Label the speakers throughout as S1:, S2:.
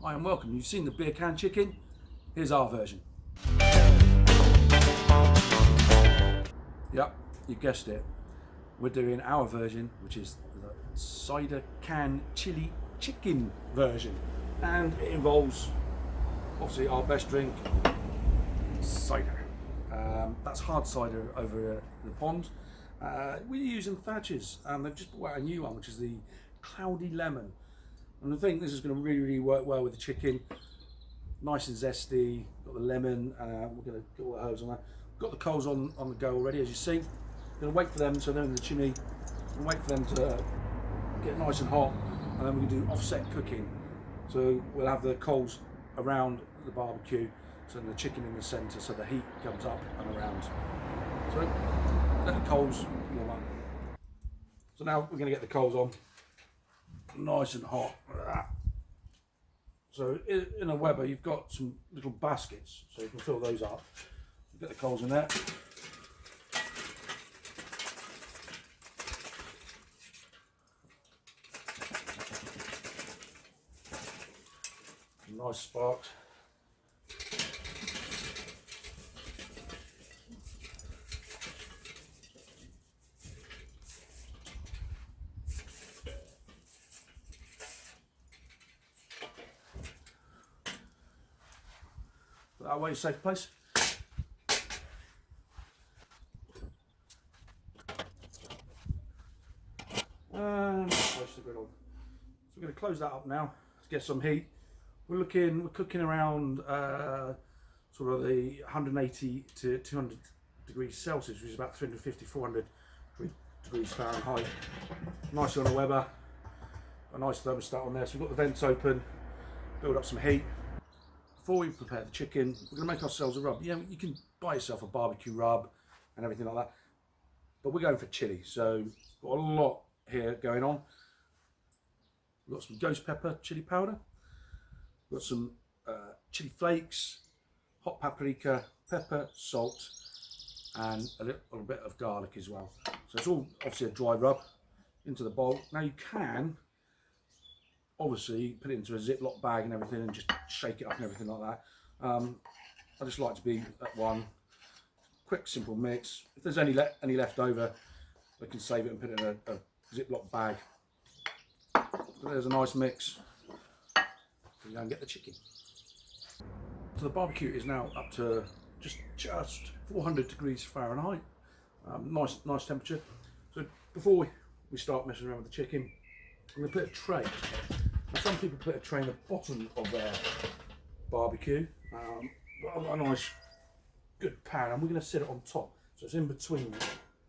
S1: Hi and welcome. You've seen the Beer Can Chicken. Here's our version. Yep, you guessed it. We're doing our version, which is the Cider Can Chilli Chicken version. And it involves, obviously, our best drink, cider. That's hard cider over the pond. We're using Thatchers, and they've just brought out a new one, which is the Cloudy Lemon. And I think this is going to really work well with the chicken. Nice and zesty. Got the lemon. We're going to get all the herbs on that. Got the coals on the go already, as you see. Going to wait for them, so they're in the chimney. Going to wait for them to get nice and hot, and then we're going to do offset cooking. So we'll have the coals around the barbecue, so the chicken in the centre, so the heat comes up and around. So let the coals warm up. So now we're going to get the coals on, nice and hot. Like that. So in a Weber, you've got some little baskets, so you can fill those up. Get the coals in there. Nice sparks. Put that away, safe place. And place the griddle. So we're going to close that up now to get some heat. We're cooking around sort of the 180 to 200 degrees Celsius, which is about 350, 400 degrees Fahrenheit. Nice on a Weber. A nice thermostat on there. So we've got the vents open, build up some heat. Before we prepare the chicken, we're going to make ourselves a rub. Yeah, you can buy yourself a barbecue rub and everything like that, but we're going for chili. So got a lot here going on. We've got some ghost pepper chili powder. We've got some chili flakes, hot paprika, pepper, salt, and a little bit of garlic as well. So it's all obviously a dry rub into the bowl. Now you can obviously put it into a Ziploc bag and everything and just shake it up and everything like that. I just like to be at one quick simple mix. If there's any left over, I can save it and put it in a Ziploc bag. So there's a nice mix. We go and get the chicken. So the barbecue is now up to just 400 degrees Fahrenheit. Nice temperature. So before we start messing around with the chicken, I'm going to put a tray. Now some people put a tray in the bottom of their barbecue. A nice good pan, and we're going to set it on top. So it's in between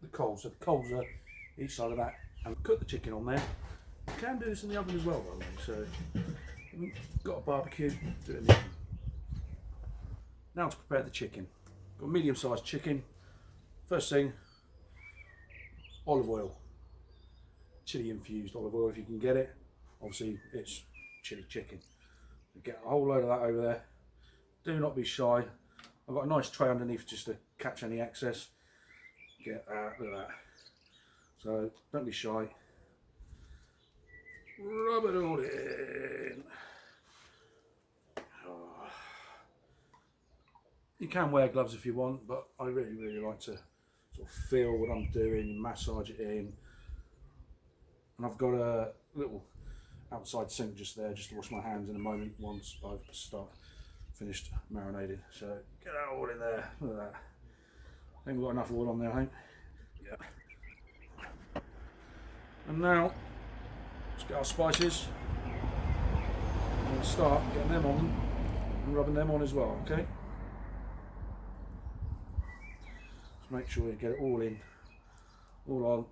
S1: the coals. So the coals are each side of that, and cook the chicken on there. You can do this in the oven as well, by the way. So if you've got a barbecue, do it in the oven. Now to prepare the chicken. Got a medium-sized chicken. First thing, olive oil. Chili infused olive oil if you can get it. Obviously it's chili chicken. So get a whole load of that over there. Do not be shy. I've got a nice tray underneath just to catch any excess. Get that, look at that. So don't be shy. Rub it all in. Oh. You can wear gloves if you want, but I really like to sort of feel what I'm doing, massage it in. And I've got a little outside sink just there, just to wash my hands in a moment once I've finished marinating. So get that all in there. Look at that. I think we've got enough oil on there, I think. Yeah. And now let's get our spices. I'm going to start getting them on and rubbing them on as well. Okay. Just make sure you get it all in, all on.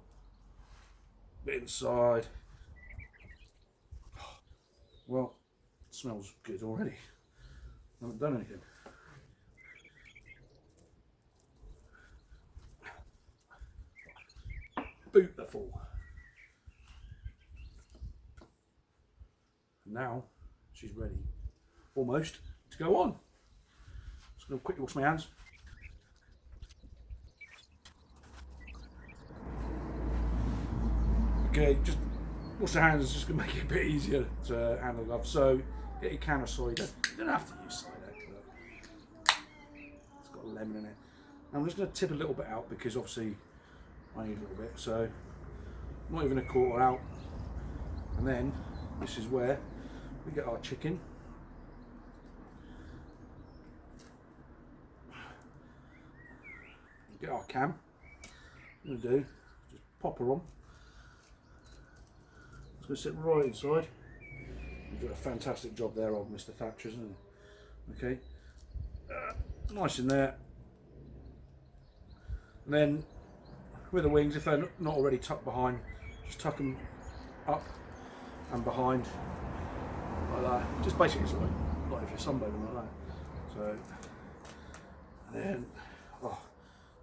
S1: Bit inside. Well, it smells good already. I haven't done anything. Beautiful. Now she's ready, almost, to go on. Just going to quickly wash my hands. Okay, just wash the hands, it's just going to make it a bit easier to handle the glove. So get your can of cider. You don't have to use cider, but it's got a lemon in it. Now I'm just going to tip a little bit out because obviously I need a little bit, so not even a quarter out. And then this is where we get our chicken. Get our can. What I'm going to do, just pop her on. It's going to sit right inside. You do a fantastic job there, old Mr. Thatchers, isn't it? Okay, nice in there. And then with the wings, if they're not already tucked behind, just tuck them up and behind like that. Just basically like if you're sunbathing like that. So, and then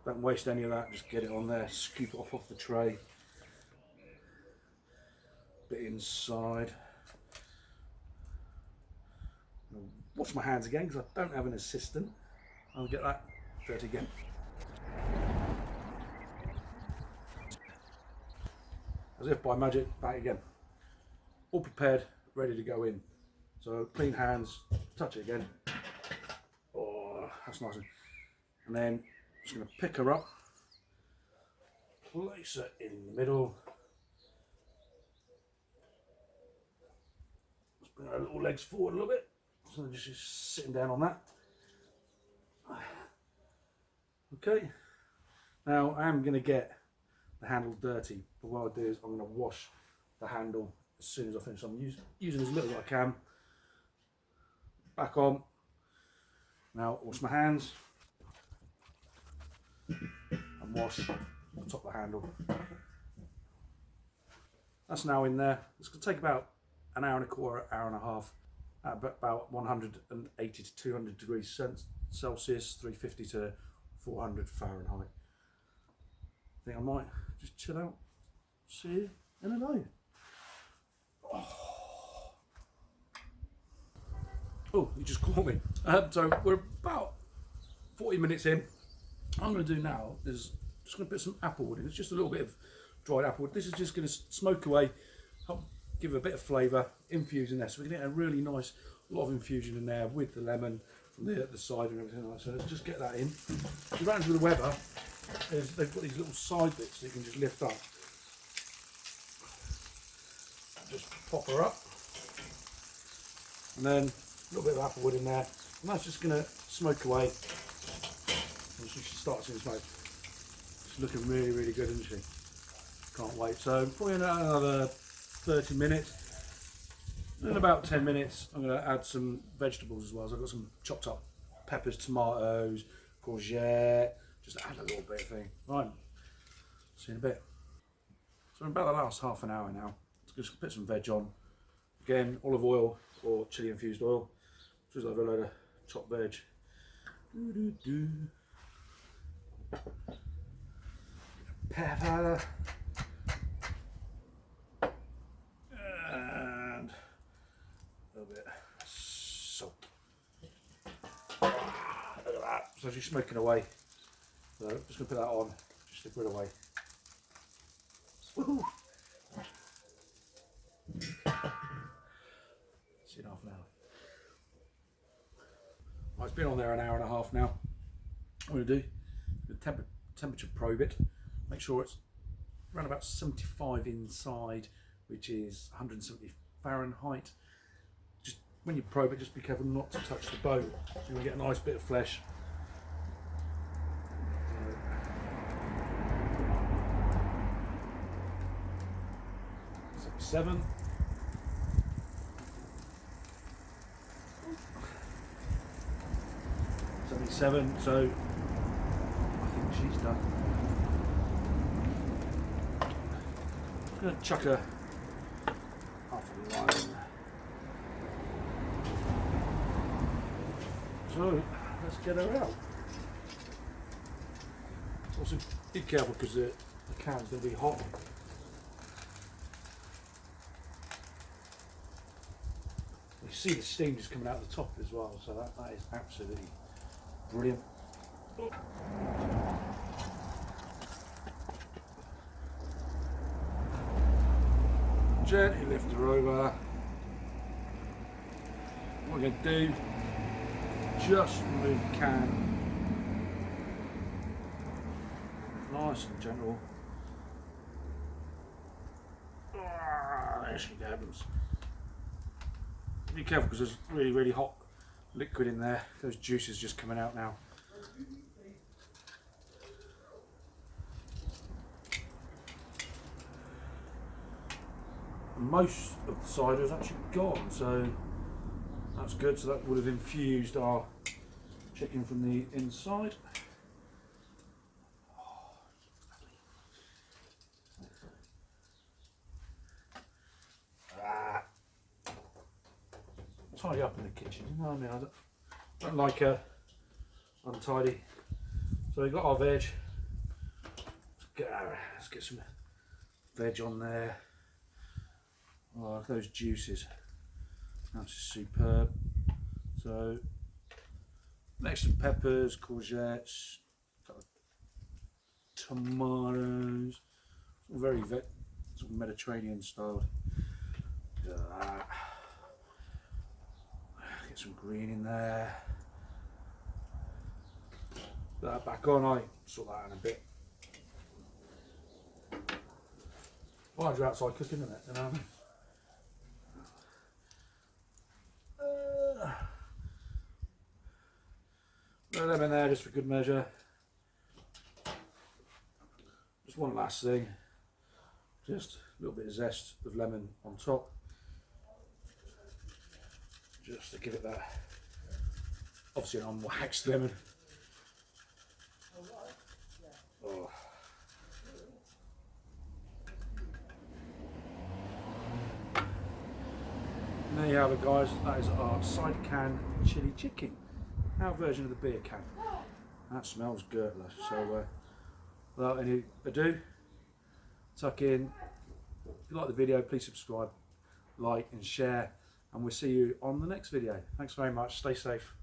S1: don't waste any of that. Just get it on there, scoop it off the tray. Bit inside. Wash my hands again because I don't have an assistant. I'll get that dirty again. As if by magic, back again. All prepared, ready to go in. So clean hands, touch it again. Oh, that's nice. And then I'm just going to pick her up, place her in the middle. Let's bring her little legs forward a little bit. So just sitting down on that. Okay. Now I am going to get the handle dirty, but what I'll do is I'm going to wash the handle as soon as I finish. I'm using as little as I can. Back on. Now wash my hands and wash the top of the handle. That's now in there. It's going to take about an hour and a quarter, hour and a half. At about 180 to 200 degrees Celsius, 350 to 400 Fahrenheit. I think I might just chill out, see you in a day. Oh, you just caught me. So we're about 40 minutes in. What I'm going to do now is just going to put some applewood in. It's just a little bit of dried applewood. This is just going to smoke away, help give a bit of flavour, infuse in there. So we're going to get a really nice lot of infusion in there with the lemon from the cider and everything like that. So let's just get that in. The advantage with the Weber is they've got these little side bits that you can just lift up. Just pop her up. And then a little bit of applewood in there. And that's just going to smoke away. And she starts in smoke. She's looking really, really good, isn't she? Can't wait. So probably another 30 minutes. In about 10 minutes, I'm going to add some vegetables as well. So I've got some chopped up peppers, tomatoes, courgette. Just add a little bit of thing. Right. See you in a bit. So in about the last half an hour now, just put some veg on. Again, olive oil or chili infused oil. Just over a load of chopped veg. Pepper. And a little bit of salt. Look at that. So she's smoking away. So I'm just going to put that on. Just slip it away. Woohoo! See you in half an hour. Well, it's been on there an hour and a half now. What I'm going to do, the temperature probe it, make sure it's around about 75 inside, which is 170 Fahrenheit. Just when you probe it, just be careful not to touch the bone, so you're going to get a nice bit of flesh. 77. So I think she's done. I'm going to chuck her half a line. So let's get her out. Also be careful because the can's going to be hot. You see the steam just coming out the top as well, so that is absolutely brilliant. Gently lift her over. what we're going to do, just remove the can. Nice and gentle. There she goes. Be careful because there's really hot liquid in there. Those juices just coming out now. Most of the cider is actually gone, so that's good. So that would have infused our chicken from the inside. Tidy up in the kitchen, you know what I mean? I don't like untidy. So we've got our veg. Let's get some veg on there. Oh, those juices. That's superb. So, next to peppers, courgettes, tomatoes, very sort of Mediterranean styled. Get some green in there. Put that back on. I sort that out in a bit. While you're outside cooking, isn't it? You know what I mean? Lemon there just for good measure. Just one last thing. Just a little bit of zest of lemon on top. Just to give it that, obviously an unwaxed lemon. Oh. And there you have it, guys. That is our Cider Can Chilli Chicken, our version of the beer can. That smells good, lush. So without any ado, tuck in. If you like the video, please subscribe, like and share. And we'll see you on the next video. Thanks very much. Stay safe.